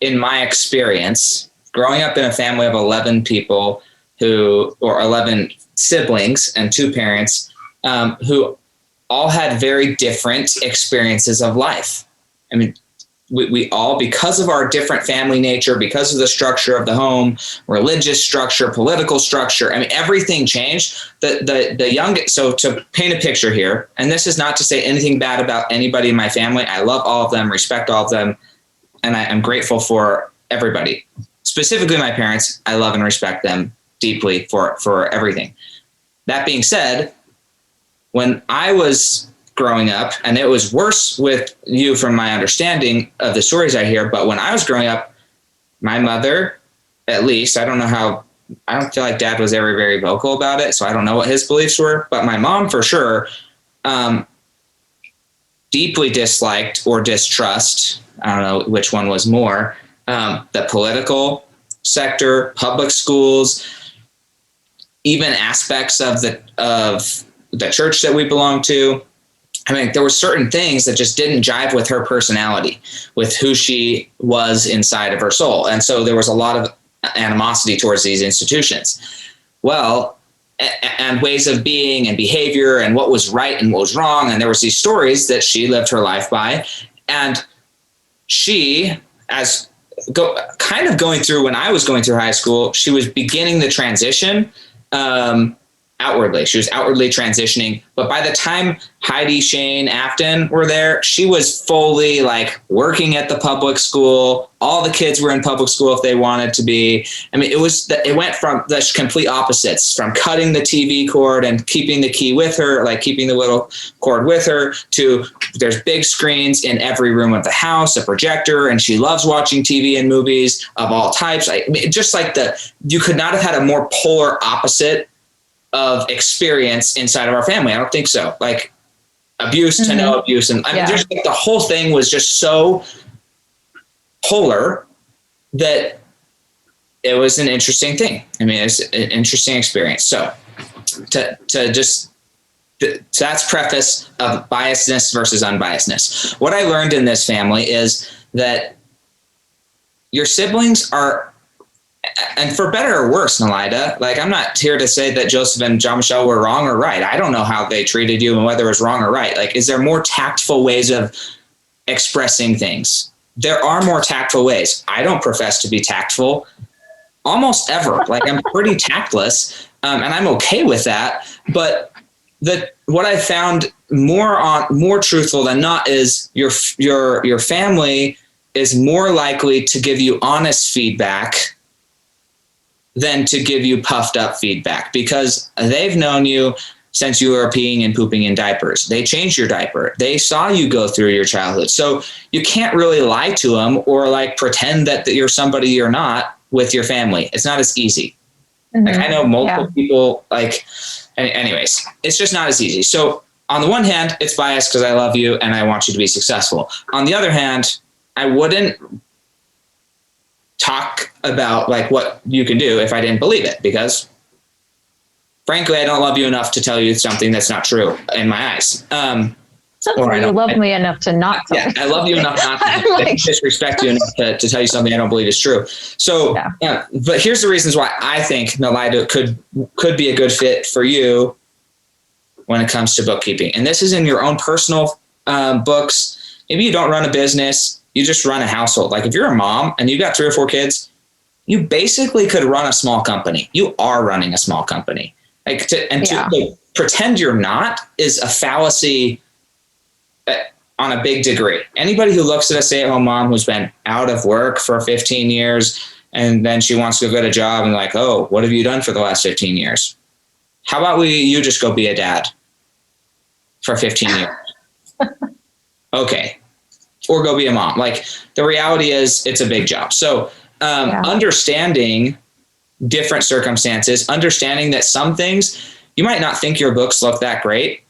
in my experience, growing up in a family of 11 people or 11 siblings and 2 parents who all had very different experiences of life. I mean, we all, because of our different family nature, because of the structure of the home, religious structure, political structure, I mean, everything changed. So to paint a picture here, and this is not to say anything bad about anybody in my family. I love all of them, respect all of them, and I'm grateful for everybody. Specifically my parents, I love and respect them deeply for everything. That being said, when I was growing up, and it was worse with you from my understanding of the stories I hear, but when I was growing up, my mother, at least, I don't feel like Dad was ever very vocal about it, so I don't know what his beliefs were, but my mom for sure deeply disliked or distrust, I don't know which one was more, the political sector, public schools, even aspects of the church that we belong to. I mean, there were certain things that just didn't jive with her personality, with who she was inside of her soul. And so there was a lot of animosity towards these institutions. Well, and ways of being and behavior and what was right and what was wrong. And there was these stories that she lived her life by. And she, kind of going through when I was going through high school, she was beginning the transition outwardly. She was outwardly transitioning. But by the time Heidi, Shane, Afton were there, she was fully like working at the public school. All the kids were in public school if they wanted to be. I mean, it went from the complete opposites, from cutting the TV cord and keeping the key with her, like keeping the little cord with her, to there's big screens in every room of the house, a projector, and she loves watching TV and movies of all types. Just like you could not have had a more polar opposite of experience inside of our family. I don't think so. Like abuse to no abuse. And I mean, just like the whole thing was just so polar that it was an interesting thing. I mean, it's an interesting experience. So that's preface of biasness versus unbiasedness. What I learned in this family is that your siblings are, and for better or worse, Nalihda, like I'm not here to say that Joseph and Jean-Michel were wrong or right. I don't know how they treated you and whether it was wrong or right. Like, is there more tactful ways of expressing things? There are more tactful ways. I don't profess to be tactful almost ever. Like I'm pretty tactless, and I'm okay with that. But what I found more truthful than not is your family is more likely to give you honest feedback than to give you puffed up feedback, because they've known you since you were peeing and pooping in diapers. They changed your diaper. They saw you go through your childhood. So you can't really lie to them or like pretend that you're somebody you're not with your family. It's not as easy. Like I know multiple people, like, anyways, it's just not as easy. So on the one hand, it's biased because I love you and I want you to be successful. On the other hand, I wouldn't talk about like what you can do if I didn't believe it, because frankly, I don't love you enough to tell you something that's not true in my eyes. Or you love me enough to not. Yeah, I love you enough not to disrespect you enough to tell you something I don't believe is true. So, but here's the reasons why I think Nalihda could be a good fit for you when it comes to bookkeeping. And this is in your own personal books. Maybe you don't run a business. You just run a household. Like if you're a mom and you've got 3 or 4 kids, you basically could run a small company. You are running a small company. Like to pretend you're not is a fallacy on a big degree. Anybody who looks at a stay-at-home mom who's been out of work for 15 years and then she wants to go get a job and like, oh, what have you done for the last 15 years? How about you just go be a dad for 15 years? Okay. Or go be a mom. Like the reality is it's a big job. So understanding different circumstances, understanding that some things you might not think your books look that great,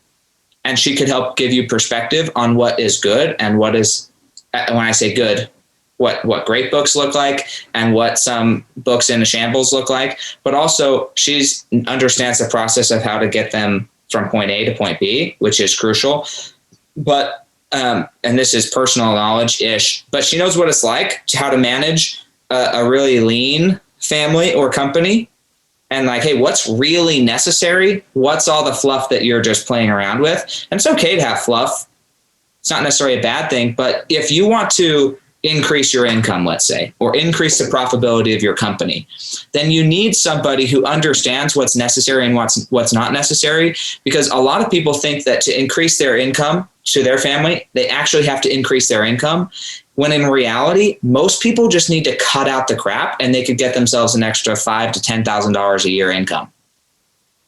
and she could help give you perspective on what is good and what is, when I say good, what great books look like and what some books in a shambles look like. But also she understands the process of how to get them from point A to point B, which is crucial. But and this is personal knowledge-ish, but she knows what it's like, how to manage a really lean family or company. And like, hey, what's really necessary? What's all the fluff that you're just playing around with? And it's okay to have fluff. It's not necessarily a bad thing. But if you want to increase your income, let's say, or increase the profitability of your company, then you need somebody who understands what's necessary and what's not necessary. Because a lot of people think that to increase their income to their family, they actually have to increase their income. When in reality, most people just need to cut out the crap and they could get themselves an extra $5,000 to $10,000 a year income.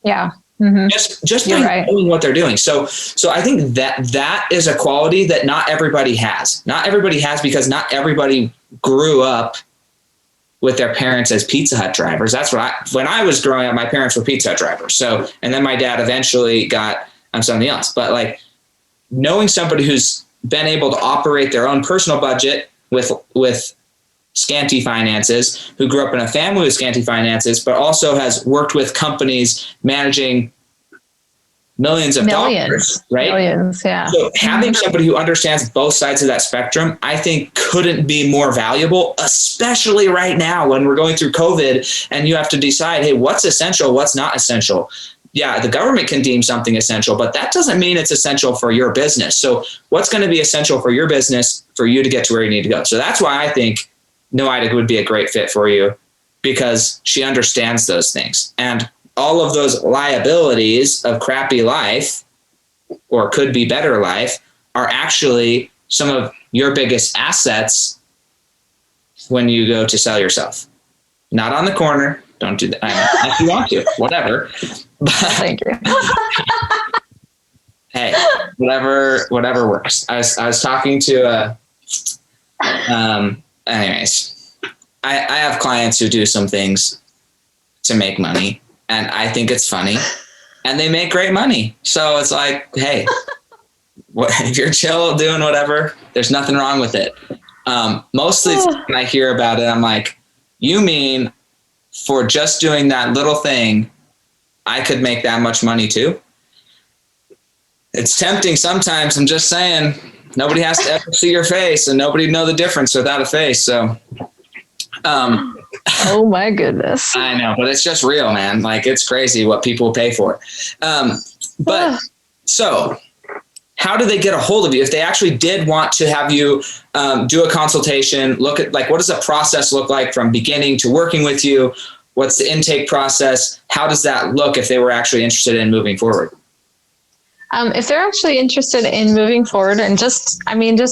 Yeah. Mm-hmm. Just by doing what they're doing. So I think that is a quality that not everybody has. Not everybody has, because not everybody grew up with their parents as Pizza Hut drivers. That's what when I was growing up, my parents were Pizza Hut drivers. So, and then my dad eventually got something else. But like knowing somebody who's been able to operate their own personal budget with scanty finances, who grew up in a family with scanty finances, but also has worked with companies managing millions of dollars, right? Millions, yeah. So having somebody who understands both sides of that spectrum, I think couldn't be more valuable, especially right now when we're going through COVID and you have to decide, hey, what's essential, what's not essential? Yeah, the government can deem something essential, but that doesn't mean it's essential for your business. So what's going to be essential for your business for you to get to where you need to go? So that's why I think Nalihda would be a great fit for you, because she understands those things. And all of those liabilities of crappy life or could be better life are actually some of your biggest assets when you go to sell yourself. Not on the corner. Don't do that. I mean, if you want to, whatever. But, Thank you. hey, whatever works. I was talking to anyways, I have clients who do some things to make money, and I think it's funny, and they make great money. So it's like, hey, if you're chill doing whatever, there's nothing wrong with it. Mostly when I hear about it, I'm like, you mean for just doing that little thing, I could make that much money too? It's tempting sometimes. I'm just saying, nobody has to ever see your face, and nobody know the difference without a face. So, oh my goodness. I know, but it's just real, man. Like, it's crazy what people pay for. But so how do they get a hold of you if they actually did want to have you do a consultation? Look at, like, what does the process look like from beginning to working with you? What's the intake process? How does that look if they were actually interested in moving forward? If they're actually interested in moving forward and just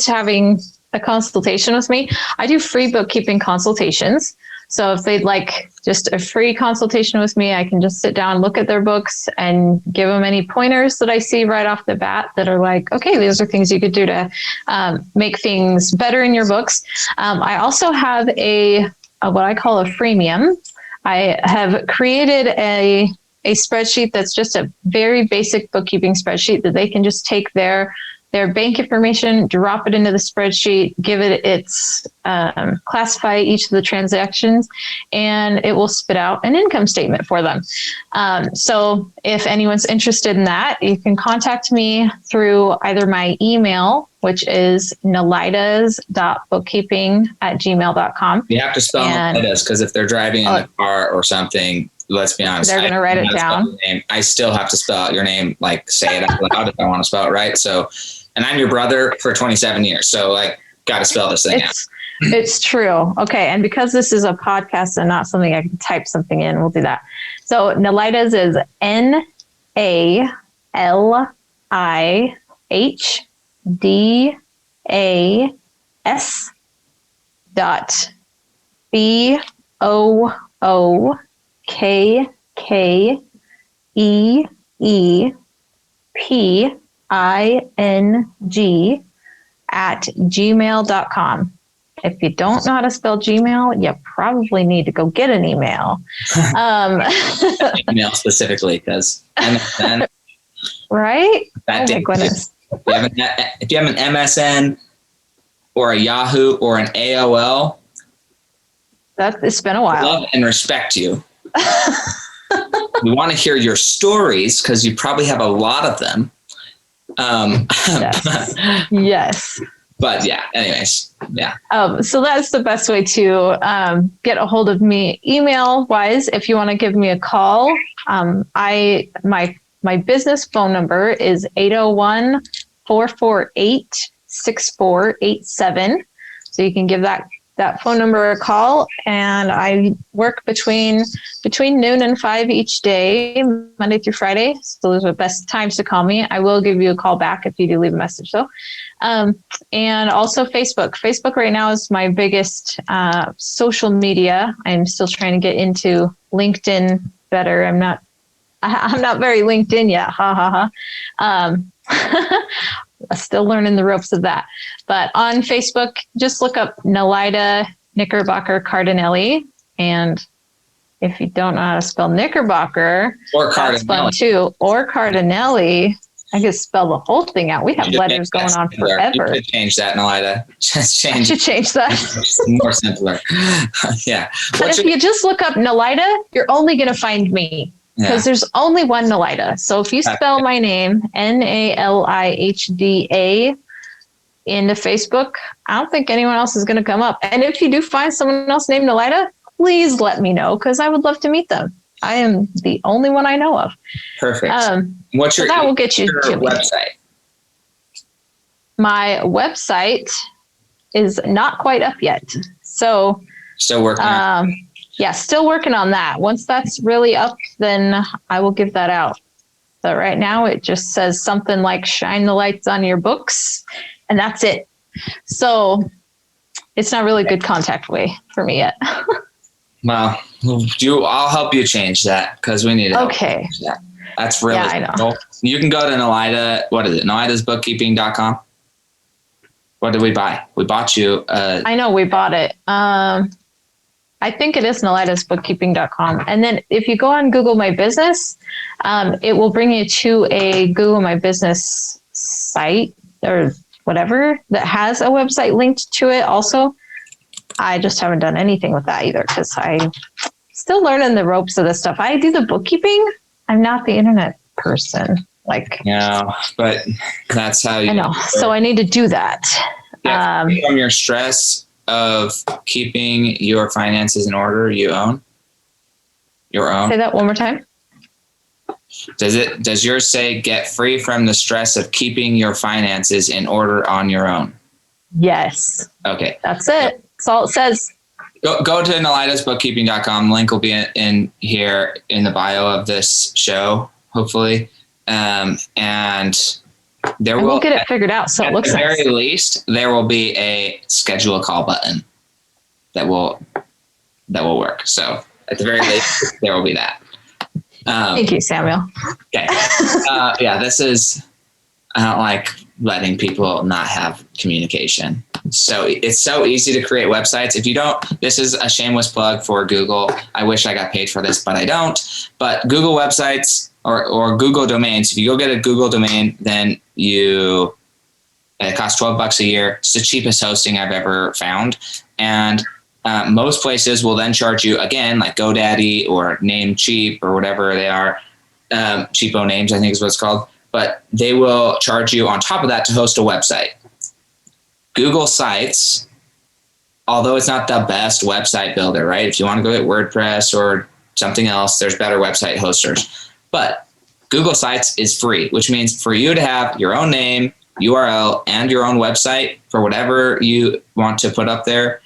having a consultation with me, I do free bookkeeping consultations. So if they'd like just a free consultation with me, I can just sit down, look at their books, and give them any pointers that I see right off the bat that are like, okay, these are things you could do to make things better in your books. I also have a what I call a freemium. I have created a spreadsheet that's just a very basic bookkeeping spreadsheet that they can just take their bank information, drop it into the spreadsheet, give it its classify each of the transactions, and it will spit out an income statement for them. So if anyone's interested in that, you can contact me through either my email, which is nalihdas.bookkeeping@gmail.com. You have to spell Nalihdas, because if they're driving in a car or something, let's be honest, they're going to write it down. I still have to spell out your name, like say it out loud if I want to spell it right. So, and I'm your brother for 27 years. So like, got to spell this thing out. It's true. Okay. And because this is a podcast and not something I can type something in, we'll do that. So Nalihdas is NALIHDASBOOKKEPING@gmail.com. If you don't know how to spell Gmail, you probably need to go get an email. Email specifically, because MSN. Right? That oh my goodness. If you have an MSN or a Yahoo or an AOL, It's been a while. Love and respect you. We want to hear your stories because you probably have a lot of them. Yes. But yeah, anyways, yeah. So that's the best way to get a hold of me email wise. If you want to give me a call, my business phone number is 801-448-6487. So you can give that phone number a call, and I work between noon and 5 each day, Monday through Friday. So those are the best times to call me. I will give you a call back if you do leave a message though. And also Facebook. Facebook right now is my biggest social media. I'm still trying to get into LinkedIn better. I'm not very LinkedIn yet. Ha ha ha. Still learning the ropes of that. But on Facebook, just look up Nalihda Cardinelle. And if you don't know how to spell Knickerbocker, or that's fun too. Or Cardinelle, I could spell the whole thing out. We have letters going on forever. You should change that, Nalihda. Just I should change that. More simpler. Yeah. But if you just look up Nalihda, you're only going to find me. Because there's only one Nalihda. So if you spell my name, Nalihda, into Facebook, I don't think anyone else is going to come up. And if you do find someone else named Nalihda, please let me know, because I would love to meet them. I am the only one I know of. Perfect. What's your, that will get you your website? My website is not quite up yet. So still working on it. yeah, still working on that. Once that's really up, then I will give that out. But right now it just says something like shine the lights on your books, and that's it. So it's not really good contact way for me yet. Well, I'll help you change that because we need to. Okay. Yeah, that's really I know. cool. You can go to Nalihda. What is it? Nalihda'sBookkeeping.com. What did we buy? We bought you. I know we bought it. I think it is Nalihda'sBookkeeping.com. And then if you go on Google My Business, it will bring you to a Google My Business site or whatever that has a website linked to it also. I just haven't done anything with that either because I'm still learning the ropes of this stuff. I do the bookkeeping. I'm not the internet person. But that's how you. I know. So I need to do that. Yeah, from your stress of keeping your finances in order, you own your own. Say that one more time. Does yours say get free from the stress of keeping your finances in order on your own? Yes. Okay. That's it. That's all it says. Go to Nalihda'sBookkeeping.com. Link will be in here in the bio of this show, hopefully. And there will we'll get it figured out. So it looks at the nice. very least, there will be a schedule a call button that will work. So at the very least, there will be that. Thank you, Samuel. Okay. This is, I don't like letting people not have communication. So it's so easy to create websites. If you don't, this is a shameless plug for Google. I wish I got paid for this, but I don't. But Google websites or Google domains, if you go get a Google domain, then it costs $12 a year. It's the cheapest hosting I've ever found. And most places will then charge you, again, like GoDaddy or Namecheap or whatever they are. Cheapo Names, I think is what it's called. But they will charge you on top of that to host a website. Google Sites, although it's not the best website builder, right? If you want to go get WordPress or something else, there's better website hosters. But Google Sites is free, which means for you to have your own name, URL, and your own website for whatever you want to put up there,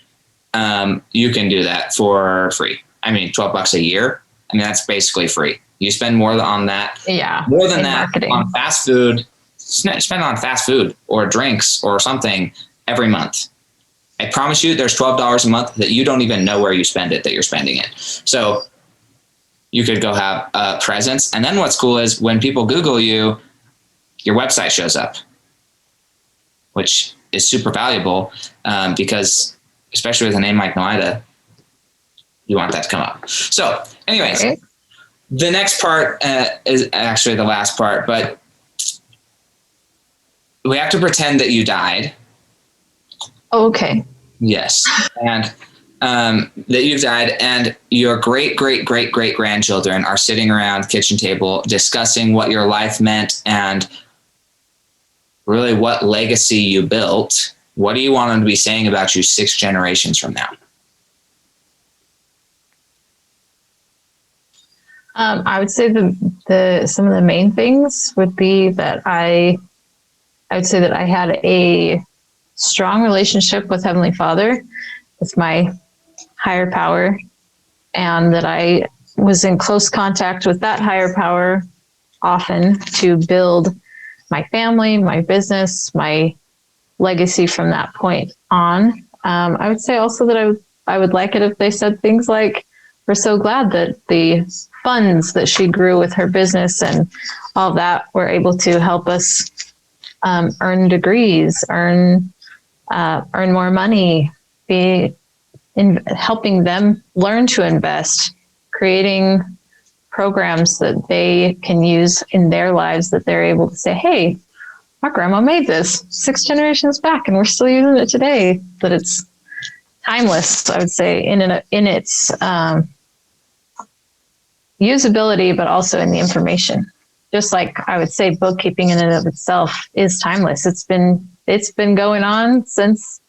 you can do that for free. I mean, $12 a year. I mean, that's basically free. You spend more on that. Yeah. More than that marketing. on fast food. Spend on fast food or drinks or something every month. I promise you there's $12 a month that you don't even know where you spend it, that you're spending it. So you could go have a presence. And then what's cool is when people Google you, your website shows up, which is super valuable because especially with a name like Nalihda, you want that to come up. So anyways, okay. The next part is actually the last part, but we have to pretend that you died. Okay. Yes. And that you've died and your great grandchildren are sitting around the kitchen table discussing what your life meant and really what legacy you built. What do you want them to be saying about you 6 generations from now? I would say the some of the main things would be that I would say that I had a strong relationship with Heavenly Father, with my higher power, and that I was in close contact with that higher power often to build my family, my business, my legacy from that point on. I would say also that I would like it if they said things like, we're so glad that the funds that she grew with her business and all that were able to help us earn degrees, earn more money, be in helping them learn to invest, creating programs that they can use in their lives that they're able to say, hey, my grandma made this 6 generations back and we're still using it today. That it's timeless, I would say, in its usability, but also in the information. Just like I would say bookkeeping in and of itself is timeless. It's been going on since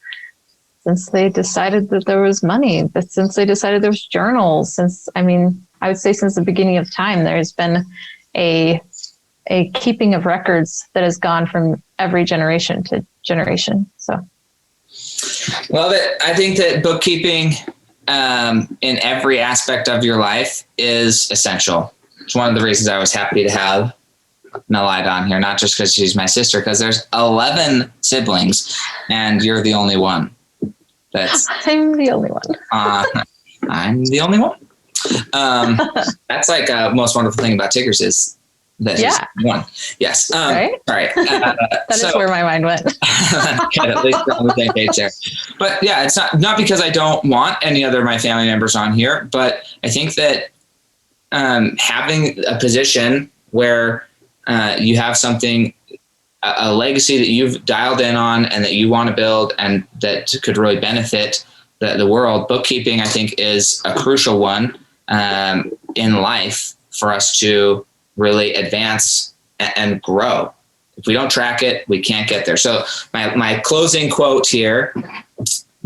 they decided that there was money, but since they decided there was journals, I would say since the beginning of time, there's been a keeping of records that has gone from every generation to generation. So love it. I think that bookkeeping in every aspect of your life is essential. It's one of the reasons I was happy to have Nalihda on here, not just because she's my sister, because there's 11 siblings and you're the only one. I'm the only one. I'm the only one. That's like most wonderful thing about Tiggers is that she's one. Yes. Right? All right. That is where my mind went. At least we're on the same page there. But yeah, it's not because I don't want any other of my family members on here, but I think that having a position where you have something, a legacy that you've dialed in on and that you want to build and that could really benefit the world. Bookkeeping, I think, is a crucial one in life for us to really advance and grow. If we don't track it, we can't get there. So my closing quote here,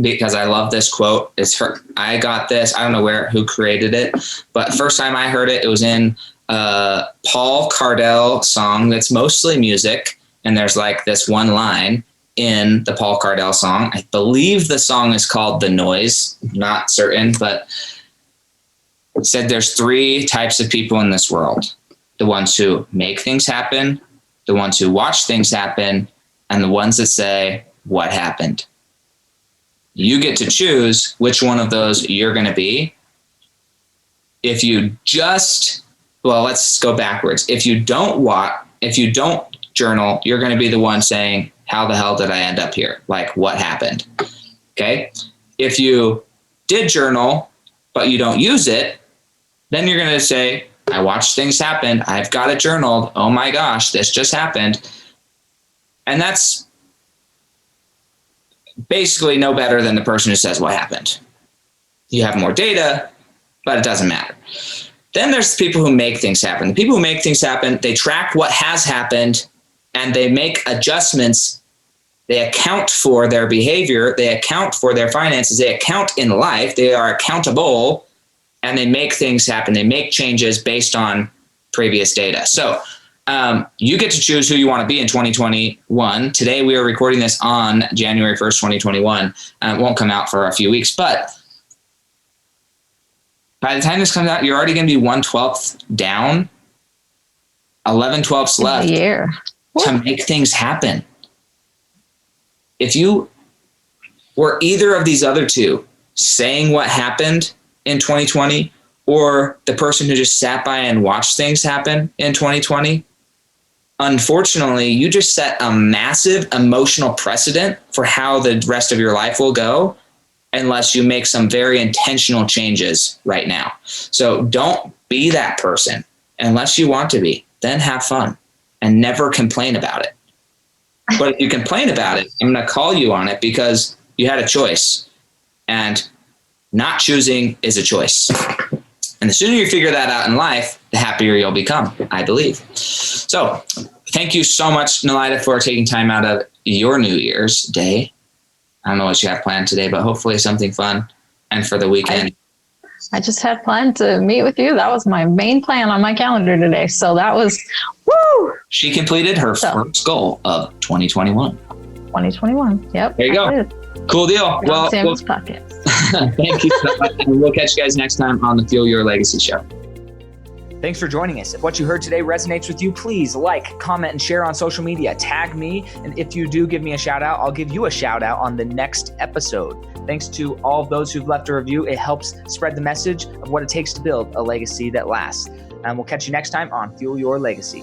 because I love this quote, is I got this. I don't know who created it, but first time I heard it, it was in a Paul Cardelle song that's mostly music. And there's like this one line in the Paul Cardelle song. I believe the song is called The Noise. Not certain, but it said there's 3 types of people in this world. The ones who make things happen, the ones who watch things happen, and the ones that say, what happened? You get to choose which one of those you're going to be. If you let's go backwards. If you don't journal, you're going to be the one saying, how the hell did I end up here? Like, what happened? Okay. If you did journal, but you don't use it, then you're going to say, I watched things happen. I've got it journaled. Oh my gosh, this just happened. And that's basically no better than the person who says what happened. You have more data, but it doesn't matter. Then there's the people who make things happen. The people who make things happen, they track what has happened and they make adjustments. They account for their behavior. They account for their finances. They account in life. They are accountable and they make things happen. They make changes based on previous data. So you get to choose who you want to be in 2021. Today, we are recording this on January 1st, 2021. It won't come out for a few weeks, but by the time this comes out, you're already going to be 1/12 down, 11/12 left to make things happen. If you were either of these other two, saying what happened in 2020 or the person who just sat by and watched things happen in 2020, unfortunately, you just set a massive emotional precedent for how the rest of your life will go unless you make some very intentional changes right now. So don't be that person unless you want to be. Then have fun and never complain about it. But if you complain about it, I'm going to call you on it because you had a choice. And not choosing is a choice. And the sooner you figure that out in life, the happier you'll become, I believe. So thank you so much, Nalihda, for taking time out of your New Year's Day. I don't know what you have planned today, but hopefully something fun and for the weekend. I just had planned to meet with you. That was my main plan on my calendar today. So that was, woo! She completed her first goal of 2021. 2021. Yep. There you go. Cool deal. Well, Sam's podcast. Thank you so much. And we'll catch you guys next time on the Fuel Your Legacy show. Thanks for joining us. If what you heard today resonates with you, please like, comment, and share on social media. Tag me. And if you do give me a shout out, I'll give you a shout out on the next episode. Thanks to all of those who've left a review. It helps spread the message of what it takes to build a legacy that lasts. And we'll catch you next time on Fuel Your Legacy.